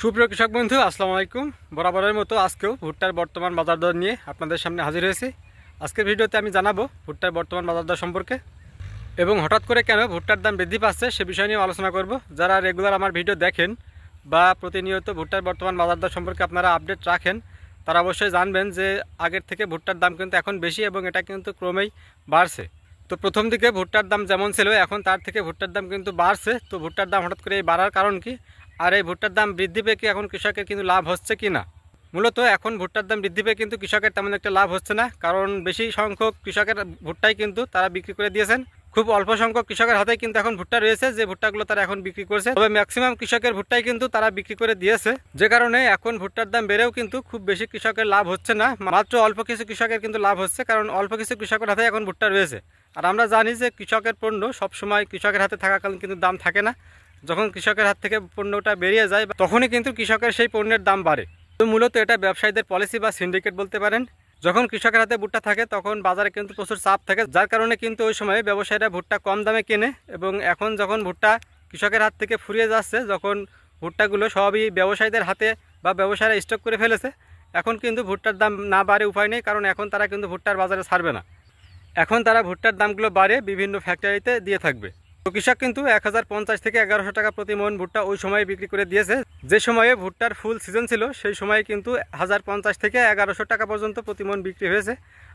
সুপ্রিয় কৃষক বন্ধু, আসসালামু আলাইকুম। বরাবরের মতো আজকেও ভুট্টার বর্তমান বাজার দর নিয়ে আপনাদের সামনে হাজির হয়েছি। আজকের ভিডিওতে আমি জানাবো ভুট্টার বর্তমান বাজার দর সম্পর্কে এবং হঠাৎ করে কেন ভুট্টার দাম বৃদ্ধি পাচ্ছে সে বিষয় নিয়ে আলোচনা করব। যারা রেগুলার আমার ভিডিও দেখেন বা প্রতিনিয়ত ভুট্টার বর্তমান বাজার দর সম্পর্কে আপনারা আপডেট রাখেন, তারা অবশ্যই জানবেন যে আগের থেকে ভুট্টার দাম কিন্তু এখন বেশি এবং এটা কিন্তু ক্রমেই বাড়ছে। তো প্রথম দিকে ভুট্টার দাম যেমন ছিল এখন তার থেকে ভুট্টার দাম কিন্তু বাড়ছে। তো ভুট্টার দাম হঠাৎ করে এই বাড়ার কারণ কি, আর এই ভুট্টার দাম বৃদ্ধি পেয়ে কি এখন কৃষকের কিন্তু লাভ হচ্ছে কি না? মূলত এখন ভুট্টার দাম বৃদ্ধি পেয়ে কিন্তু কৃষকের তেমন একটা লাভ হচ্ছে না, কারণ বেশি সংখ্যক কৃষকের ভুট্টাই কিন্তু তারা বিক্রি করে দিয়েছেন। খুব অল্প সংখ্যক কৃষকের হাতেই কিন্তু এখন ভুট্টা রয়েছে, যে ভুট্টাগুলো তারা এখন বিক্রি করছে। তবে ম্যাক্সিমাম কৃষকের ভুট্টাই কিন্তু তারা বিক্রি করে দিয়েছে, যে কারণে এখন ভুট্টার দাম বেড়েও কিন্তু খুব বেশি কৃষকের লাভ হচ্ছে না, মাত্র অল্প কিছু কৃষকের কিন্তু লাভ হচ্ছে, কারণ অল্প কিছু কৃষকের হাতে এখন ভুট্টা রয়েছে। আর আমরা জানি যে কৃষকের পণ্য সবসময় কৃষকের হাতে থাকাকালীন কিন্তু দাম থাকে না। যখন কৃষকের হাত থেকে পণ্যটা বেরিয়ে যায় তখনই কিন্তু কৃষকের সেই পণ্যের দাম বাড়ে। তো মূলত এটা ব্যবসায়ীদের পলিসি বা সিন্ডিকেট বলতে পারেন। যখন কৃষকের হাতে ভুট্টা থাকে তখন বাজারে কিন্তু প্রচুর চাপ থাকে, যার কারণে কিন্তু ওই সময় ব্যবসায়ীরা ভুট্টা কম দামে কেনে। এবং এখন যখন ভুট্টা কৃষকের হাত থেকে ফুরিয়ে যাচ্ছে, যখন ভুট্টাগুলো সবই ব্যবসায়ীদের হাতে বা ব্যবসায়ীরা স্টক করে ফেলেছে, এখন কিন্তু ভুট্টার দাম না বাড়ে উপায় নেই, কারণ এখন তারা কিন্তু ভুট্টার বাজারে ছাড়বে না। এখন তারা ভুট্টার দামগুলো বাড়ে বিভিন্ন ফ্যাক্টরিতে দিয়ে থাকবে। তো কৃষক কিন্তু 1050 থেকে 1100 টাকা প্রতি মন ভুট্টা ওই সময়ে বিক্রি করে দিয়েছে। যে সময়ে ভুট্টার ফুল সিজন ছিল সেই সময়ে কিন্তু 1050 থেকে 1100 টাকা পর্যন্ত প্রতি মন বিক্রি হয়েছে।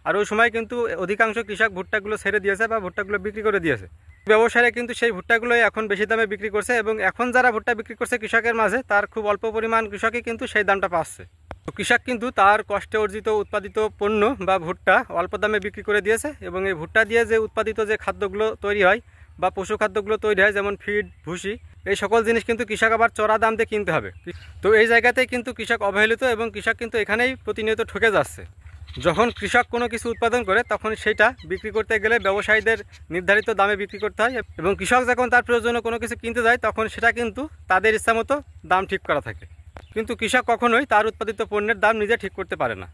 আর ওই সময় কিন্তু অধিকাংশ কৃষক ভুট্টাগুলো ছেড়ে দিয়েছে বা ভুট্টাগুলো বিক্রি করে দিয়েছে। ব্যবসায়ীরা কিন্তু সেই ভুট্টাগুলোই এখন বেশি দামে বিক্রি করছে, এবং এখন যারা ভুট্টা বিক্রি করছে কৃষকের মাঝে, তার খুব অল্প পরিমাণ কৃষকই কিন্তু সেই দামটা পাচ্ছে। তো কৃষক কিন্তু তার কষ্টে অর্জিত উৎপাদিত পণ্য বা ভুট্টা অল্প দামে বিক্রি করে দিয়েছে, এবং এই ভুট্টা দিয়ে যে উৎপাদিত যে খাদ্যগুলো তৈরি হয় বা পশু খাদ্যগুলো তৈরি হয়, যেমন ফিড, ভুসি, এই সকল জিনিস কিন্তু কৃষক আবার চড়া দাম দিয়ে কিনতে হবে। তো এই জায়গাতেই কিন্তু কৃষক অবহেলিত, এবং কৃষক কিন্তু এখানেই প্রতিনিয়ত ঠকে যাচ্ছে। যখন কৃষক কোনো কিছু উৎপাদন করে তখন সেটা বিক্রি করতে গেলে ব্যবসায়ীদের নির্ধারিত দামে বিক্রি করতে হয়, এবং কৃষক যখন তার প্রয়োজনীয় কোনো কিছু কিনতে যায় তখন সেটা কিন্তু তাদের ইচ্ছা মতো দাম ঠিক করা থাকে। কিন্তু কৃষক কখনোই তার উৎপাদিত পণ্যের দাম নিজে ঠিক করতে পারে না।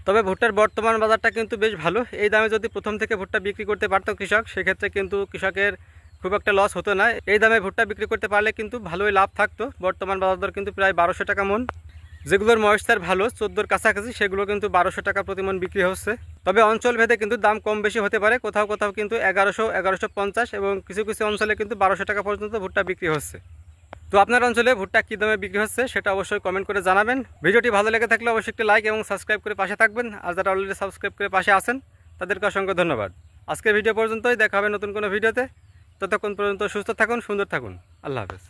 তবে ভুট্টার বর্তমান বাজারটা কিন্তু বেশ ভালো। এই দামে যদি প্রথম থেকে ভুট্টা বিক্রি করতে পারতো কৃষক, সেক্ষেত্রে কিন্তু কৃষকের খুব একটা লস হতো না। এই দামে ভুট্টা বিক্রি করতে পারলে কিন্তু ভালোই লাভ থাকতো। বর্তমান বাজার দর কিন্তু প্রায় 1200 টাকা মন। যেগুলোর ময়েশ্চার ভালো 14-র কাছাকাছি, সেগুলো কিন্তু 1200 টাকা প্রতি মন বিক্রি হচ্ছে। তবে অঞ্চল ভেদে কিন্তু দাম কম বেশি হতে পারে, কোথাও কোথাও কিন্তু 1100, 1150 এবং কিছু কিছু অঞ্চলে কিন্তু 1200 টাকা পর্যন্ত ভুট্টা বিক্রি হচ্ছে। তো আপনার অঞ্চলে ভুট্টা কী দামে বিক্রি হচ্ছে সেটা অবশ্যই কমেন্ট করে জানাবেন। ভিডিওটি ভালো লেগে থাকলে অবশ্যই একটি লাইক এবং সাবস্ক্রাইব করে পাশে থাকবেন। আর যারা অলরেডি সাবস্ক্রাইব করে পাশে আছেন তাদেরকে অসংখ্য ধন্যবাদ। আজকের ভিডিও পর্যন্তই, দেখা হবে নতুন কোনো ভিডিওতে। ততক্ষণ পর্যন্ত সুস্থ থাকুন, সুন্দর থাকুন। আল্লাহ হাফেজ।